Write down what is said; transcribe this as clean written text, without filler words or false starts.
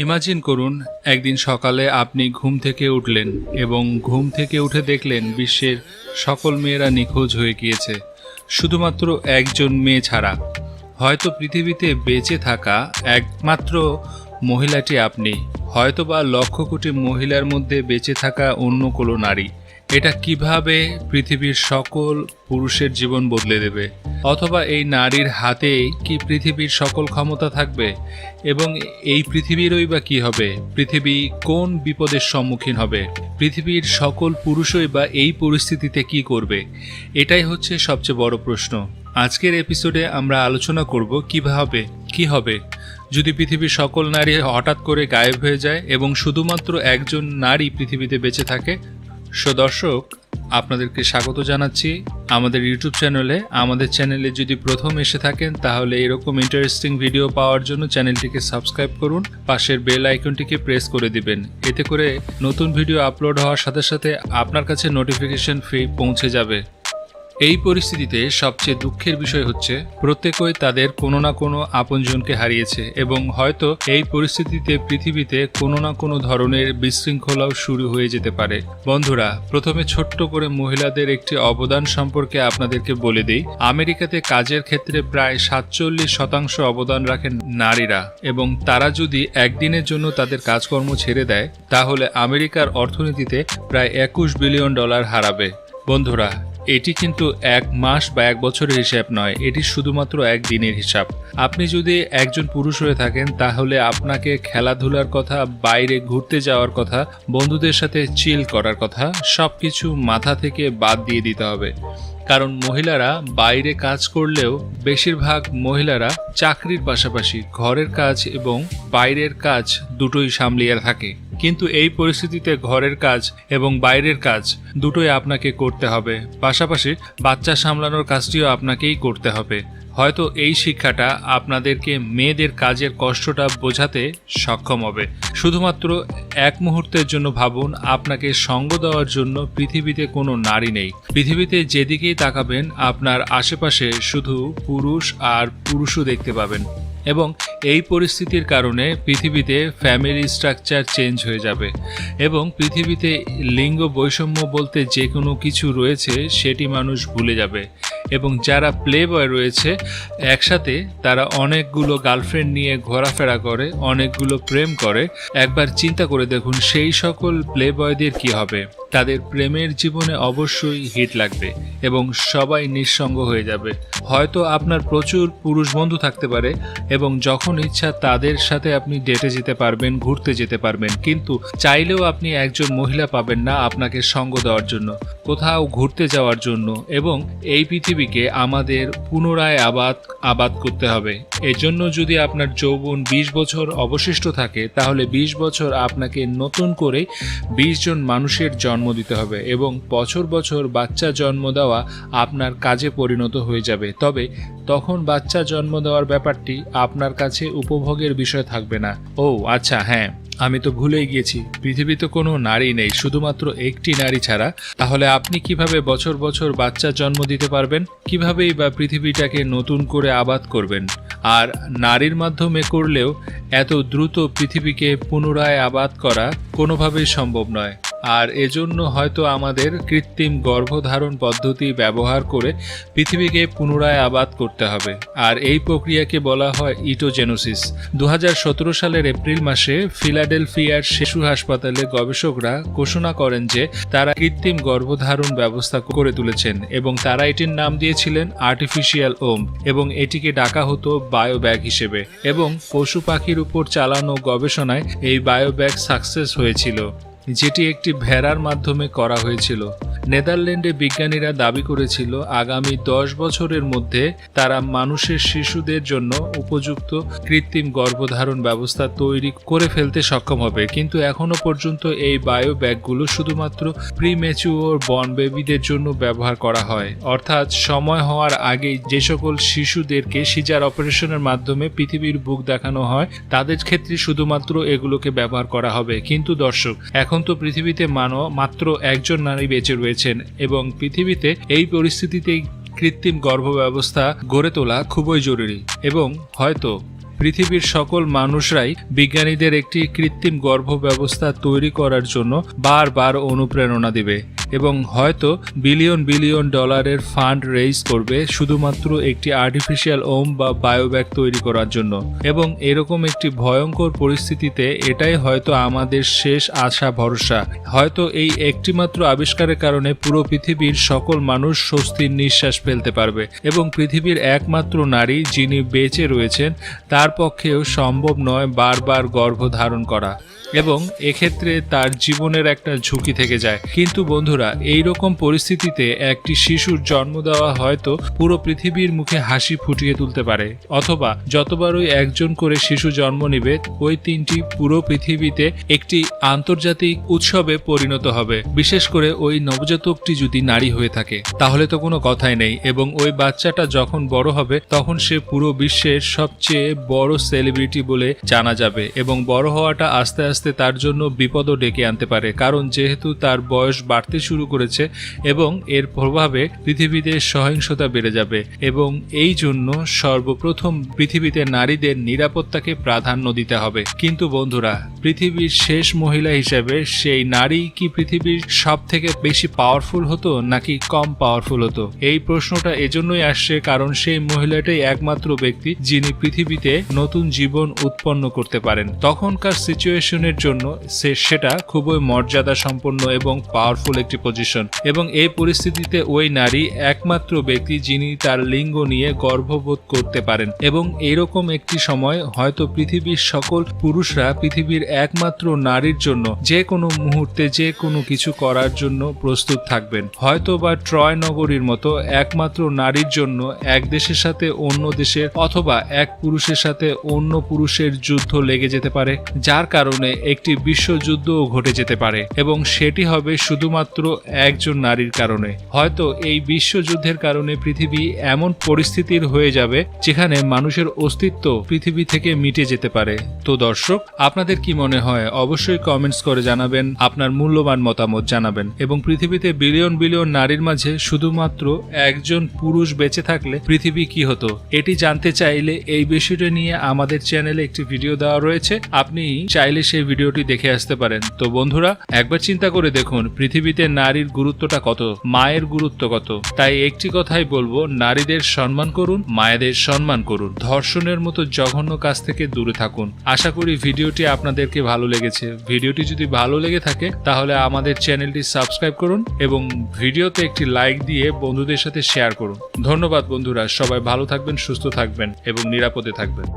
Imagine করুন একদিন সকালে আপনি ঘুম থেকে উঠলেন এবং ঘুম থেকে উঠে দেখলেন বিশ্বের সকল মেয়েরা নিখোঁজ হয়ে গিয়েছে, শুধুমাত্র একজন মেয়ে ছাড়া। হয়তো পৃথিবীতে বেঁচে থাকা একমাত্র মহিলাটি আপনি, হয়তোবা লক্ষ কোটি মহিলার মধ্যে বেঁচে থাকা অন্য কোনো নারী। এটা কিভাবে পৃথিবীর সকল পুরুষের জীবন বদলে দেবে? অথবা এই নারীর হাতেই কি পৃথিবীর সকল ক্ষমতা থাকবে? এবং এই পৃথিবীরই বা কি হবে? পৃথিবী কোন বিপদের সম্মুখীন হবে? পৃথিবীর সকল পুরুষই বা এই পরিস্থিতিতে কি করবে? এটাই হচ্ছে সবচেয়ে বড় প্রশ্ন। আজকের এপিসোডে আমরা আলোচনা করব কি হবে যদি পৃথিবীর সকল নারী হঠাৎ করে গায়েব হয়ে যায় এবং শুধুমাত্র একজন নারী পৃথিবীতে বেঁচে থাকে। দর্শক, আপনাদেরকে স্বাগত জানাচ্ছি আমাদের ইউটিউব চ্যানেলে। আমাদের চ্যানেলে যদি প্রথম এসে থাকেন তাহলে এরকম ইন্টারেস্টিং ভিডিও পাওয়ার জন্য চ্যানেলটিকে সাবস্ক্রাইব করুন, পাশের বেল আইকনটিকে প্রেস করে দিবেন। এতে করে নতুন ভিডিও আপলোড হওয়ার সাথে সাথে আপনার কাছে নোটিফিকেশন পৌঁছে যাবে। এই পরিস্থিতিতে সবচেয়ে দুঃখের বিষয় হচ্ছে প্রত্যেকেই তাদের কোনো না কোনো আপনজনকে হারিয়েছে এবং হয়তো এই পরিস্থিতিতে পৃথিবীতে কোনো না কোনো ধরনের বিশৃঙ্খলাও শুরু হয়ে যেতে পারে। বন্ধুরা, প্রথমে ছোট্ট করে মহিলাদের একটি অবদান সম্পর্কে আপনাদেরকে বলে দিই। আমেরিকাতে কাজের ক্ষেত্রে প্রায় 47% অবদান রাখেন নারীরা, এবং তারা যদি একদিনের জন্য তাদের কাজকর্ম ছেড়ে দেয় তাহলে আমেরিকার অর্থনীতিতে প্রায় $21 বিলিয়ন হারাবে। বন্ধুরা, এটি কিন্তু এক মাস বা এক বছরের হিসাব নয়, এটি শুধুমাত্র একদিনের হিসাব। আপনি যদি একজন পুরুষ হয়ে থাকেন তাহলে আপনাকে খেলাধুলার কথা, বাইরে ঘুরতে যাওয়ার কথা, বন্ধুদের সাথে চিল করার কথা সবকিছু মাথা থেকে বাদ দিয়ে দিতে হবে। কারণ মহিলারা বাইরে কাজ করলেও বেশিরভাগ মহিলারা চাকরির পাশাপাশি ঘরের কাজ এবং বাইরের কাজ দুটোই সামলিয়ে থাকে। কিন্তু এই পরিস্থিতিতে ঘরের কাজ এবং বাইরের কাজ দুটোই আপনাকে করতে হবে, পাশাপাশি বাচ্চা সামলানোর কাজটিও আপনাকেই করতে হবে। হয়তো এই শিক্ষাটা আপনাদেরকে মেয়েদের কাজের কষ্টটা বোঝাতে সক্ষম হবে। শুধুমাত্র এক মুহূর্তের জন্য ভাবুন, আপনাকে সঙ্গ দেওয়ার জন্য পৃথিবীতে কোনো নারী নেই। পৃথিবীতে যেদিকেই তাকাবেন আপনার আশেপাশে শুধু পুরুষ আর পুরুষও দেখতে পাবেন। এবং এই পরিস্থিতির কারণে পৃথিবীতে ফ্যামিলি স্ট্রাকচার চেঞ্জ হয়ে যাবে এবং পৃথিবীতে লিঙ্গ বৈষম্য বলতে যে কোনো কিছু রয়েছে সেটি মানুষ ভুলে যাবে। এবং যারা প্লে বয় রয়েছে একসাথে, তারা অনেকগুলো গার্লফ্রেন্ড নিয়ে ঘোরাফেরা করে, অনেকগুলো প্রেম করে। একবার চিন্তা করে দেখুন সেই সকল প্লে বয়দের কী হবে। তাদের প্রেমের জীবনে অবশ্যই হিট লাগবে এবং সবাই নিঃসঙ্গ হয়ে যাবে। হয়তো আপনার প্রচুর পুরুষ বন্ধু থাকতে পারে এবং যখন ইচ্ছা তাদের সাথে আপনি ডেটে যেতে পারবেন, ঘুরতে যেতে পারবেন, কিন্তু চাইলেও আপনি একজন মহিলা পাবেন না আপনাকে সঙ্গ দেওয়ার জন্য, কোথাও ঘুরতে যাওয়ার জন্য। এবং এই পৃথিবীকে আমাদের পুনরায় আবাদ করতে হবে। এজন্য যদি আপনার যৌবন 20 বছর অবশিষ্ট থাকে তাহলে 20 বছর আপনাকে নতুন করে 20 জন মানুষের জন্ম দিতে হবে এবং বছর বছর বাচ্চা জন্ম দেওয়া আপনার কাজে পরিণত হয়ে যাবে। তবে তখন বাচ্চা জন্ম দেওয়ার ব্যাপারটি আপনার কাছে উপভোগের বিষয় থাকবে না। ও আচ্ছা, হ্যাঁ, আমি তো ভুলেই গিয়েছি, পৃথিবীতে কোনো নারী নেই শুধুমাত্র একটি নারী ছাড়া। তাহলে আপনি কিভাবে বছর বছর বাচ্চা জন্ম দিতে পারবেন? কিভাবেই বা পৃথিবীটাকে নতুন করে আবাদ করবেন? আর নারীর মাধ্যমে করলেও এত দ্রুত পৃথিবীকে পুনরায় আবাদ করা কোনোভাবেই সম্ভব নয়। আর এজন্য হয়তো আমাদের কৃত্রিম গর্ভধারণ পদ্ধতি ব্যবহার করে পৃথিবীকে পুনরায় আবাদ করতে হবে। আর এই প্রক্রিয়াকে বলা হয় ইটোজেনোসিস। 2017 সালের এপ্রিল মাসে ফিলাডেলফিয়ার শিশু হাসপাতালে গবেষকরা ঘোষণা করেন যে তারা কৃত্রিম গর্ভধারণ ব্যবস্থা করে তুলেছেন এবং তারা এটির নাম দিয়েছিলেন আর্টিফিশিয়াল ওম এবং এটিকে ডাকা হতো বায়োব্যাগ হিসেবে। এবং পশু পাখির উপর চালানো গবেষণায় এই বায়োব্যাগ সাকসেস হয়েছিল, যেটি একটি ভেড়ার মাধ্যমে করা হয়েছিল। নেদারল্যান্ডে বিজ্ঞানীরা দাবি করেছিল আগামী 10 বছরের মধ্যে তারা মানুষের শিশুদের জন্য উপযুক্ত কৃত্রিম গর্ভধারণ ব্যবস্থা তৈরি করে ফেলতে সক্ষম হবে। কিন্তু এখনো পর্যন্ত এই বায়ো ব্যাগগুলো শুধুমাত্র প্রিম্যাচিওর বর্ন বেবিদের জন্য ব্যবহার করা হয়, অর্থাৎ সময় হওয়ার আগেই যে সকল শিশুদেরকে সিজার অপারেশনের মাধ্যমে পৃথিবীর বুক দেখানো হয় তাদের ক্ষেত্রে শুধুমাত্র এগুলোকে ব্যবহার করা হবে। কিন্তু দর্শক, এখন তো পৃথিবীতে মাত্র একজন নারী বেঁচে রয়েছেন এবং পৃথিবীতে এই পরিস্থিতিতে কৃত্রিম গর্ভ ব্যবস্থা গড়ে তোলা খুবই জরুরি এবং হয়তো পৃথিবীর সকল মানুষরাই বিজ্ঞানীদের একটি কৃত্রিম গর্ভ ব্যবস্থা তৈরি করার জন্য বারবার অনুপ্রেরণা দিবে এবং হয়তো বিলিয়ন বিলিয়ন ডলারের ফান্ড রেইজ করবে শুধুমাত্র একটি আর্টিফিশিয়াল ওম বা বায়োব্যাগ তৈরি করার জন্য। এবং এরকম একটি ভয়ঙ্কর পরিস্থিতিতে এটাই হয়তো আমাদের শেষ আশা ভরসা। হয়তো এই একটিমাত্র আবিষ্কারের কারণে পুরো পৃথিবীর সকল মানুষ স্বস্তির নিঃশ্বাস ফেলতে পারবে এবং পৃথিবীর একমাত্র নারী যিনি বেঁচে রয়েছেন তার পক্ষেও সম্ভব নয় বারবার গর্ভধারণ করা এবং এক্ষেত্রে তার জীবনের একটা ঝুঁকি থেকে যায়। কিন্তু বন্ধুরা, এই রকম পরিস্থিতিতে একটি শিশুর জন্ম দেওয়া হয়তো পুরো পৃথিবীর মুখে হাসি ফুটিয়ে তুলতে পারে, অথবা যতবারই একজন করে শিশু জন্ম নেবে ওই তিনটি পুরো পৃথিবীতে একটি আন্তর্জাতিক উৎসবে পরিণত হবে। বিশেষ করে ওই নবজাতকটি যদি নারী হয়ে থাকে তাহলে তো কোনো কথাই নেই এবং ওই বাচ্চাটা যখন বড় হবে তখন সে পুরো বিশ্বের সবচেয়ে বড় সেলিব্রিটি বলে জানা যাবে এবং বড় হওয়াটা আস্তে আস্তে তার জন্য বিপদও ডেকে আনতে পারে, কারণ যেহেতু তার বয়স বাড়তে শুরু করেছে এবং এর প্রভাবে পৃথিবীতে সহিংসতা বেড়ে যাবে এবং এই জন্য সর্বপ্রথম পৃথিবীতে নারীদের নিরাপত্তাকে প্রাধান্য দিতে হবে। কিন্তু বন্ধুরা, পৃথিবীর শেষ মহিলা হিসেবে সেই নারী কি পৃথিবীর সব থেকে বেশি পাওয়ারফুল হতো নাকি কম পাওয়ারফুল হতো? এই প্রশ্নটা এজন্যই আসছে কারণ সেই মহিলাটাই একমাত্র ব্যক্তি যিনি পৃথিবীতে নতুন জীবন উৎপন্ন করতে পারেন। তখনকার সিচুয়েশনের জন্য সেটা খুবই মর্যাদা সম্পন্ন এবং পাওয়ারফুল একটি পজিশন এবং এই পরিস্থিতিতে ওই নারী একমাত্র ব্যক্তি যিনি তার লিঙ্গ নিয়ে গর্ববোধ করতে পারেন এবং এরকম একটি সময় হয়তো পৃথিবীর সকল পুরুষরা পৃথিবীর একমাত্র নারীর জন্য যে কোনো মুহূর্তে যে কোনো কিছু করার জন্য প্রস্তুত থাকবেন। হয়তো বা ট্রয় নগরীর মতো একমাত্র নারীর জন্য এক দেশের সাথে অন্য দেশের অথবা এক পুরুষের সাথে অন্য পুরুষের যুদ্ধ লেগে যেতে পারে, যার কারণে একটি বিশ্বযুদ্ধও ঘটে যেতে পারে এবং সেটি হবে শুধুমাত্র একজন নারীর কারণে। হয়তো এই বিশ্বযুদ্ধের কারণে পৃথিবী এমন পরিস্থিতির হয়ে যাবে যেখানে মানুষের অস্তিত্ব পৃথিবী থেকে মিটে যেতে পারে। তো দর্শক, আপনাদের কি মনে হয়? অবশ্যই কমেন্টস করে জানাবেন, আপনার মূল্যবান মতামত জানাবেন। এবং পৃথিবীতে বিলিয়ন বিলিয়ন নারীর মাঝে শুধুমাত্র একজন পুরুষ বেঁচে থাকলে পৃথিবী কি হতো? এটি জানতে চাইলে এই বিষয়টা নিয়ে আমাদের চ্যানেলে একটি ভিডিও দেওয়া রয়েছে, আপনি চাইলে সেই ভিডিওটি দেখে আসতে পারেন। তো বন্ধুরা, একবার চিন্তা করে দেখুন পৃথিবীতে নারীর গুরুত্বটা কত, মায়ের গুরুত্ব কত। তাই একটি কথাই বলবো, নারীদের সম্মান করুন, মায়েদের সম্মান করুন, ধর্ষণের মতো জঘন্য কাজ থেকে দূরে থাকুন। আশা করি ভিডিওটি আপনাদেরকে ভালো লেগেছে। ভিডিওটি যদি ভালো লেগে থাকে তাহলে আমাদের চ্যানেলটি সাবস্ক্রাইব করুন এবং ভিডিওতে একটি লাইক দিয়ে বন্ধুদের সাথে শেয়ার করুন। ধন্যবাদ বন্ধুরা, সবাই ভালো থাকবেন, সুস্থ থাকবেন এবং নিরাপদে থাকবেন।